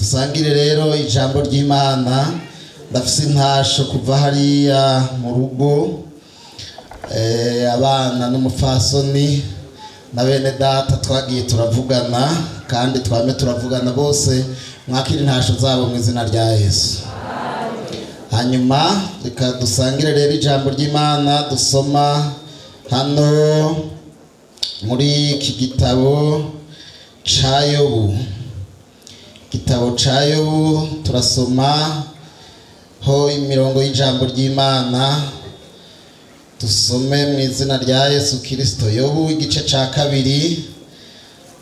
Dusangire rero ijambo ry'Imana. Ndafise intasho kuva hariya mu rugo, abana n'umufasoni na bene data twagiye turavugana, kandi twame turavugana bose mwakira intasho zabo mu izina rya Yesu. Hanyuma reka dusangire rero ijambo ry'Imana dusoma hano muri iki gitabo ca Yobu. Gitabo ca Yobu turasoma ho imirongo y'ijambo ry'Imana. Dusome mu izina rya Yesu Kristo. Yobu igice ca kabiri.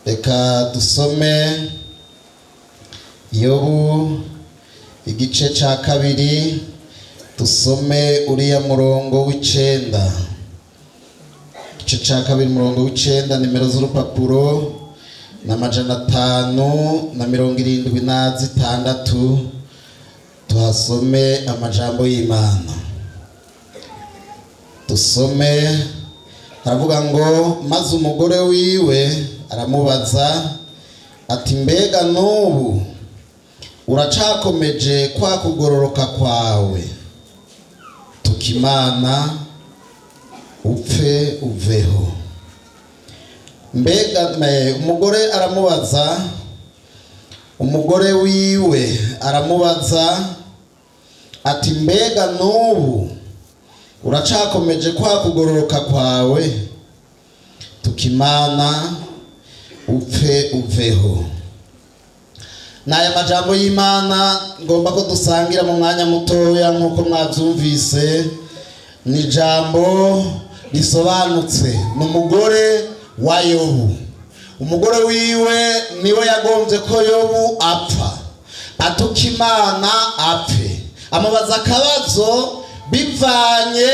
Reka dusome Yobu igice ca kabiri, dusome uriya murongo w'icenda. Igice ca kabiri murongo w'icenda, nimero z'urupapuro na 576. Tuhasome amajambo y'Imana. Dusome, haravuga ngo maze umugore wiwe aramubaza ati, mbega n'ubu uracakomeje kwa kugororoka kwawe? Tukimana upfe uveho. Mbega umugore aramubaza, umugore wiwe aramubaza ati, mbega n'ubu uracakomeje kwa kugororoka kwawe? Tukimana upfe uveho. Naya majambo y'Imana ngomba ko dusangira mu mwanya mutoya nkuko mwavyumvise. Ni jambo risobanutse. N'umugore wa Yobu. Umugore wiwe niwe yagombye ko Yobu apfa, atukimana apfe. Amubaza akabazo bivanye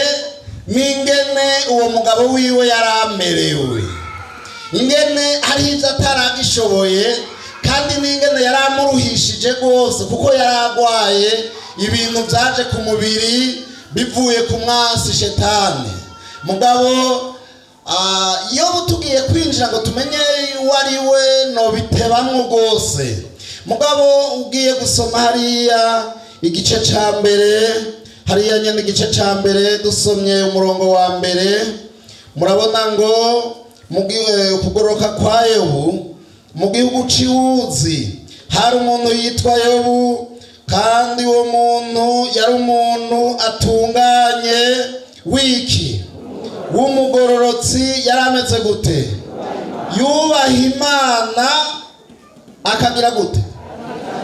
n'ingene uwo mugabo wiwe yaramerewe, ingene hari ivyo ataragishoboye, kandi n'ingene yaramuruhishije rwose, kuko yaragwaye ibintu vyaje ku mubiri bivuye ku mwasi shetani. Mugabo Yobu tugiye kwinjira ngo tumenye wari we no bitebamwo rwose. Mugabo ugiye gusoma hariya igice ca mbere, hariya nyene igice ca mbere dusomye umurongo wa mbere, murabona ngo ukugororoka kwa Yobu mu gihugu c'Uzi hari umuntu yitwa Yobu, kandi uwo muntu yari umuntu atunganye wiki w'umugororotsi. Yari ameze gute? Yubaha Imana, akagira gute?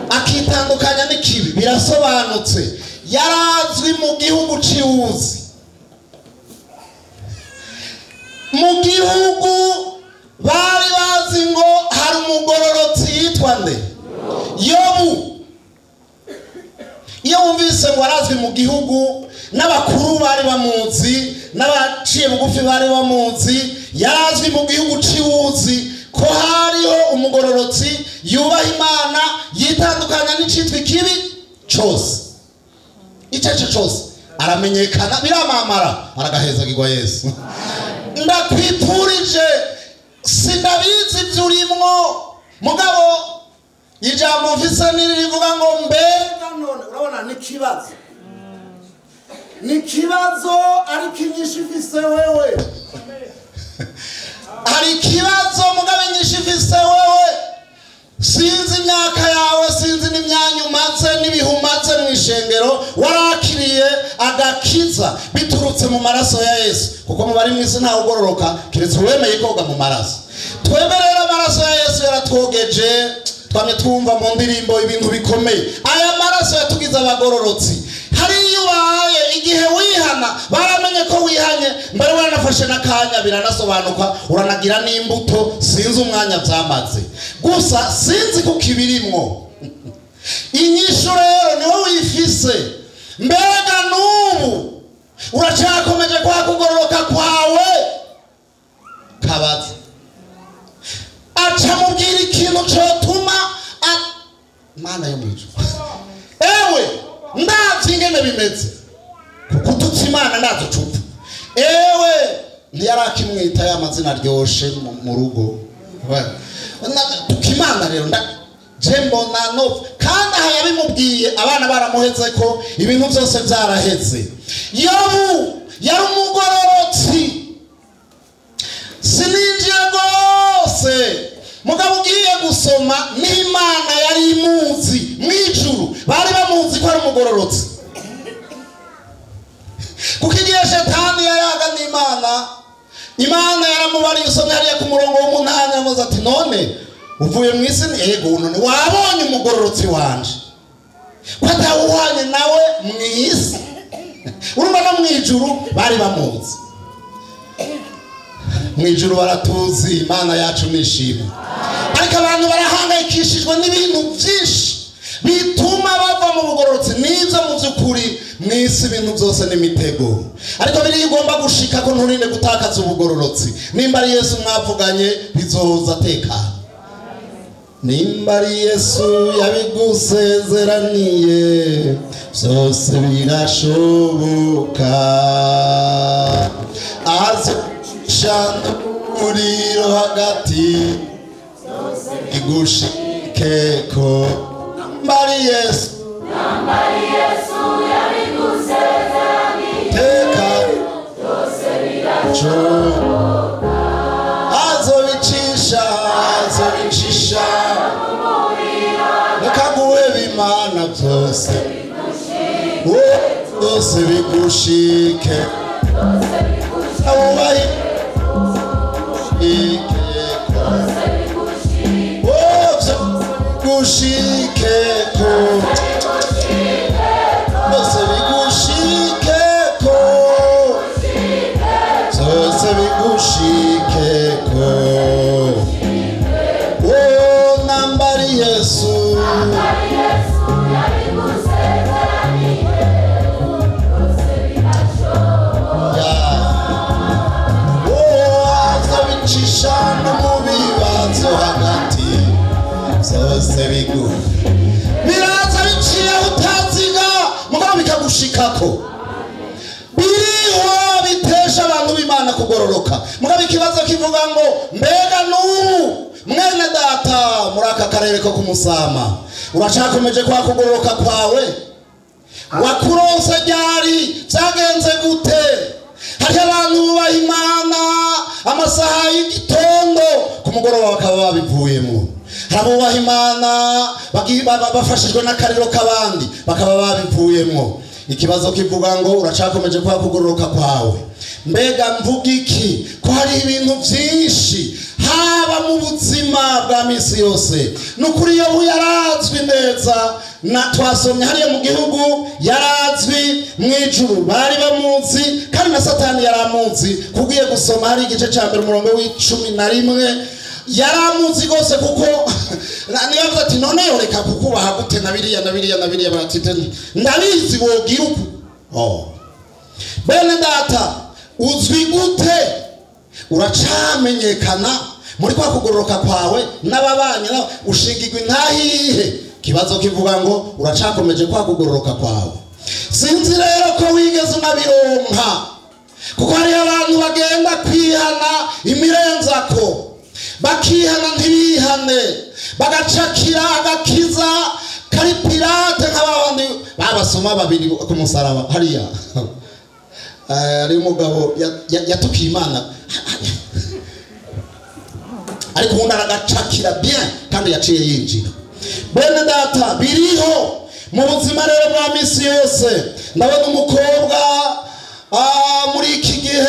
Akitandukanya n'ikibi. Birasobanutse. Yarazwi mu gihugu c'Uzi. Mu gihugu bari bazi ngo hari umugororotsi yitwa nde? Yobu. Iyo wumvise ngo arazwi mu gihugu, n'abakuru bari bamuzi, n'abaciye bugufi bari bamuzi, yarazwi mu gihugu c'Uzi ko hariho umugororotsi yubaha Imana, yitandukanya n'icitwa ikibi cose. Icaco cose aramenyekana, biramamara, aragahezagirwa Yesu. Ndakwipurije, sindabizi vyurimwo, mugabo ijambo mfise nirivuga ngo mbega none. Urabona n'ikibazo, n'ikibazo ariko inyishu ifise wewe. Hari ikibazo mugabo inyishu ifise wewe. Sinzi imyaka yawe, sinzi n'imyanya umaze n'ibihumaze mw'ishengero, warakiriye agakiza biturutse mu maraso ya Yesu, kuko mu bari mw'isi ntawe ugororoka kiretse uwemeye koga mu maraso. Twebwe rero amaraso ya Yesu yaratwogeje, twamye twumva mu ndirimbo ibintu bikomeye. Aya maraso yatugize abagororotsi. Hariyo ubaye igihe wihana, baramenye ko wihanye, mbere waranafashe n'akanya, biranasobanuka, uranagira n'imbuto, sinzi umwanya vyamaze. Gusa sinzi kuko ibirimwo. Inyishu rero niho wifise. Mbega n'ubu uracakomeje kwa kugororoka kwawe? Kabaza. Aca mubwira ikintu cotuma Mana yo mwijuru. Ewe ndazi ingene bimeze, kuko Tukimana ndazo cupa. Ewe ntiyarakimwita ya mazina ryoshe mu rugo. Tukimana rero je mbona no kandi aha yabimubwiye abana baramuheze ko ibintu byose byaraheze. Yobu yari umugororotsi sininjiye rwose mugabo ugiye gusoma n'Imana yari imuzi mw'ijuru bari bamuzi ko ari umugororotsi kuko igihe Shetani yayaga Imana yaramubariye usomye hariya ku murongo w'8 yamuze ati none uvuye mu isi yego none wabonye umugororotsi wanje ko atawuhanye nawe mu isi urumva no mw'ijuru bari bamuzi mw'ijuru baratuzi Imana yacu nishimwe ariko abantu barahangayikishijwe n'ibintu byinshi bituma bava mu bugororotsi n'ibyo mu by'ukuri mw'isi ibintu byose n'imitego ariko biri igomba gushika ko nturinde gutakaza ubugororotsi nimba ari Yesu mwavuganye bizoza tekana nimba ari Yesu yabigusezeraniye byose birashoboka azishana umuriro hagati igushikeko nambari Yesu yabigusezeraniye teka byose birashoboka azobicisha nikaguhe bimana byose byose bigushike awubahi bigushikeko byose bigushikeko byose bigushikeko nambari Yesu yabigusezeraniye byose birashoboka azobicisha no mu bibazo hagati byose biraza biciye utaziga mugabo bikagushikako biriho bitesha abantu b'Imana kugororoka mugabo ikibazo kivuga ngo mbega n'ubu mwene data muri aka karere ko kumusama uracakomeje kwa kugororoka kwawe wakuronse ryari byagenze gute hari abantu bubaha Imana amasaha y'igitondo ku mugoroba bakaba babivuyemo habubaha Imana bafashijwe n'akariro k'abandi bakaba babivuyemo ikibazo kivuga ngo uracakomeje kwa kugororoka kwawe mbega mvuga iki ko hari ibintu byinshi haba mu buzima bwa misi yose nukuri Yobu yarazwi neza na twasomye hariya mu gihugu yarazwi mw'ijuru bari bamuzi kandi na Satani yaramuzi kugiye gusoma hari igice cya mbere umurongo w'11 yaramuzi gose kuko niyavuze ati none yoreka kukubaha gute na biriya batite ndabizi wogira uku bene data uzwi gute uracamenyekana muri kwa kugororoka kwawe n'ababanye ushingirwa intahihe kibazo kivuga ngo uracakomeje kwa kugororoka kwawe sinzi rero ko wigeze unabironka kuko hari abantu bagenda kwihana imirenzako bakihana ntibihane bagacakira agakiza kari pirate nk'abandi babasoma babiri ku musaraba hariya ari umugabo yatukiye Imana ariko ubundi aragacakira bien kandi yaciye yinjira bene data biriho mu buzima rero bwa misi yose ndabona umukobwa muri iki gihe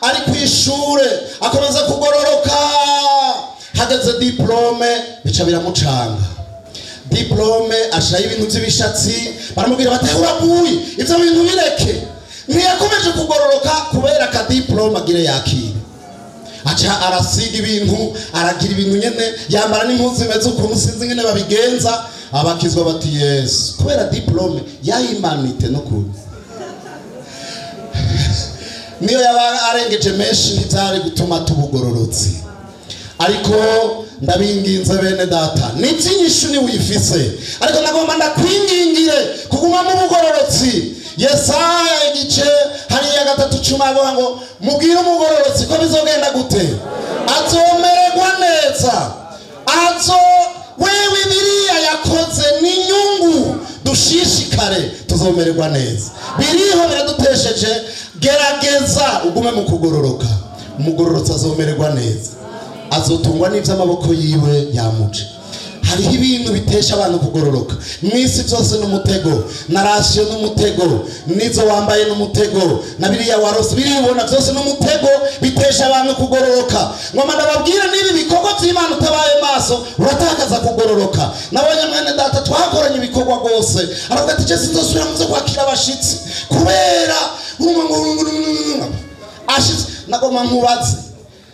ari kwishure akomeza kugororoka hageze diplome bica biramucanga diplome ashiraho ibintu by'ibishatsi baramubwira bati urabuye ivyo bintu bireke ntiyakomeje kugororoka kubera ka diplome agire yakira acha arasiga ibintu aragira ibintu nyene yambara n'impuzu zimeze ukuntu sinzi nyene babigenza abakizwa bati yes kubera diplome yayimanite no kuri niyo yaba arengeje menshi ntitari gutuma tubugororotsi ariko ndabinginze bene data n'iby'inyishu ni wifise ariko nagomba ndakwingingire kuguma mu bugororotsi Yesaya igice hariya 3:10 avuga ngo mubwire umugororotsi ko bizogenda gute azomererwa neza wewe biriya yakoze n'inyungu, dushishikare tuzomererwa neza. Biriho biradutesheje, gerageza ugume mu kugororoka. Umugororotsi azomererwa neza, azotungwa n'ivy'amaboko yiwe yamuje. Hariho ibintu bitesha abantu kugororoka. Mwisi byose n'umutego, na rasiyo n'umutego, nizo wambaye n'umutego, na biriya warose biribona byose n'umutego, bitesha abantu kugororoka. Ngoma ndababwira nibi bikorwa by'Imana utabaye maso uratakaza kugororoka. Nabonye mwene data twakoranye ibikorwa rwose, aravuga ati je sinzosubira muze kwakira abashitsi kubera ashitsi. Nagoma nkubaze,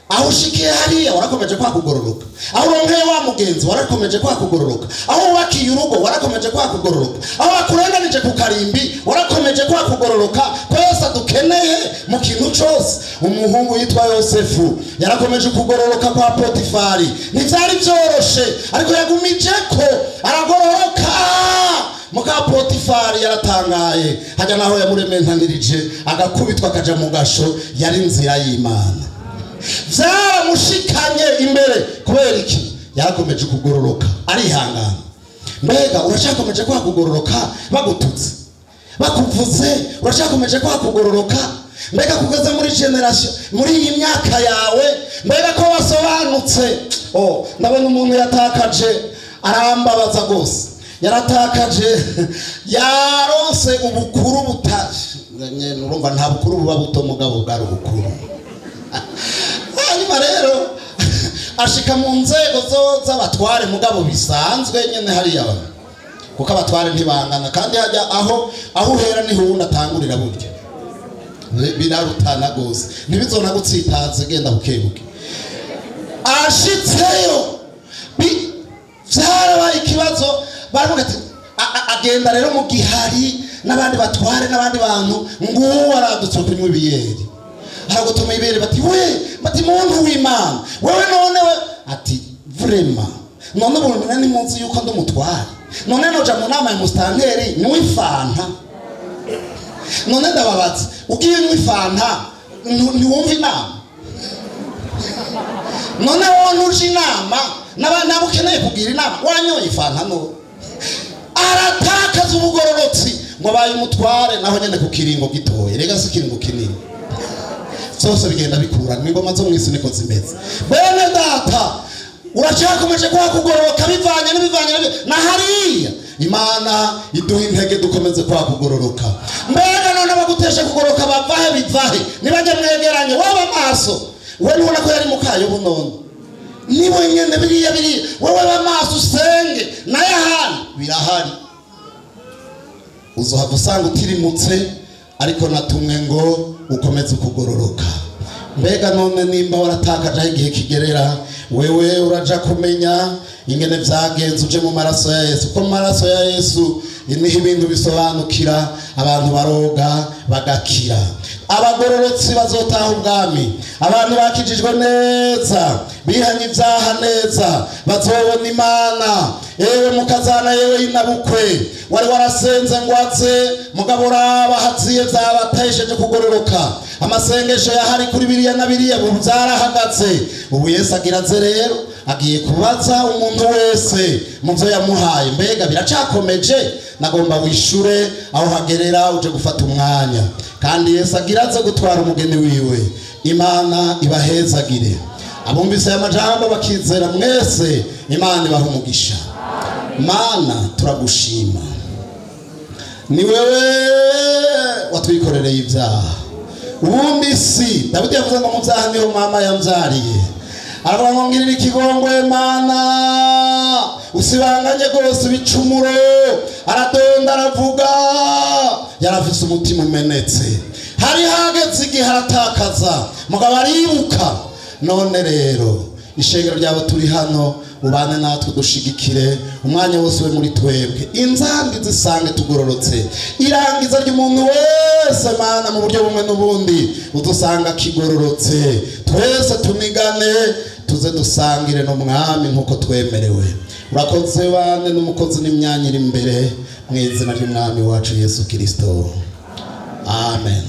aho ushikiye hariya warakomeje kwa kugororoka, aho uronkeye wa mugenzi warakomeje kwa kugororoka, aho wakiye urugo warakomeje kwa kugororoka, aho bakurenganije ku karimbi warakomeje kwa kugororoka. Twese dukeneye mu kintu cyose. Umuhungu yitwa Yosefu yarakomeje kugororoka kwa Potifari, ntivyari byoroshe ariko yagumije ko aragororoka. Muka Potifari yaratangaye, hajya naho yamurementanirije agakubitwa akaja mu gasho. Yari inzira y'Imana, vyaramushikanye imbere. Kubera iki? Yarakomeje kugororoka, arihangana. Mbega uracyakomeje kwa kugororoka bagututse bakuvuze? Uracyakomeje kwa kugororoka? Mbega kugeze muri generation, muri iyi myaka yawe, mbega ko wasobanutse? Ndabona umuntu yatakaje, arambabaza gose. Yaratakaje, yaronse ubukuru butaje. Urumva nta bukuru buba buto mugabo bwari ubukuru. Hanyuma rero ashika mu nzego z'abatware mugabo bisanzwe nyene hariya, kuko abatware ntibangana kandi hajya aho uhera niho uwundi atangurira. Burya birarutana gose, ntibizona gutsitaze, genda bukebuke. Ashitseyo vyarabaye ikibazo, baravuga ati agenda rero mu gihari n'abandi batware n'abandi bantu, nguwo aradutse kunywa ibiyeri. Haragutuma ibere bati bati muntu w'Imana wewe none we ati vrema none ubu ni munsi yuko ndumutware, none noja mu nama ya mustanteri niwifanta. None ndababatse ugiye niwifanta ntiwumva inama? None wowe uje inama nabo ukeneye kugira inama wanyoye ifanta? No, aratakaza ubugororotsi ngo baye umutware naho nyene ku kiringo gitoye. Rega si kiringo kinini, zose bigenda bikura. N'ingoma zo mwisi niko zimeze. Bene data, uracyakomeje kwa kugororoka bivanye na hariya. Imana iduha intege dukomeze kwa kugororoka. Mbega none bagutesha kugororoka bivahe nibaje mwegeranye waba maso. We nubona ko yari mukayo bunone niwe nyene biriya wewe bamaso usenge naye hano birahari. Uzohava usanga utirimutse, ariko natumwe ngo ukomeze kugororoka. Mbega none nimba waratakaje igihe kigerera, wewe uraja kumenya ingene vyagenze uje mu maraso ya Yesu. Ko maraso ya Yesu niho ibintu bisobanukira, abantu baroga bagakira. Abagororotsi bazotaha ubwami, abantu bakijijwe neza, bihanye ivyaha neza, bazobona Imana. Ewe mukazana, yewe inabukwe wari warasenze ngwaze, mugabo raba haziye vyabatesheje kugororoka. Amasengesho yahari kuri biriya na biriya byarahagaze. Ubu Yesu agiraze rero agiye kubaza umuntu wese mu byo yamuhaye. Mbega biracakomeje? Nagomba wishure aho hagerera uje gufata umwanya. Kandi Yesu agiraze gutwara umugeni wiwe. Imana ibahezagire. Abumvise aya majambo bakizera mwese, Imana ibaha umugisha. Mana turagushima, ni wewe watwikorereye ibyaha. Ubundi si Dawidi yavuze ngo mu byaha niho mama yambyariye. Aravuga ngo ngirira ikigongwe Mana, usibanganye gose ibicumuro. Aradonda aravuga, yarafise umutima umenetse. Hari hageze igihe aratakaza, mugabo aribuka. None rero ishengero ryawe turi hano, ubane natwe dushigikire umwanya wose we muri twebwe. Inzambi zisange tugororotse, irangiza ry'umuntu wese Mana mu buryo bumwe n'ubundi udusanga kigororotse. Twese tunigane tuze dusangire no mwami nkuko twemerewe. Urakoze bane n'umukozi n'imyanya iri imbere, mu izina ry'umwami wacu Yesu Kristo, amen.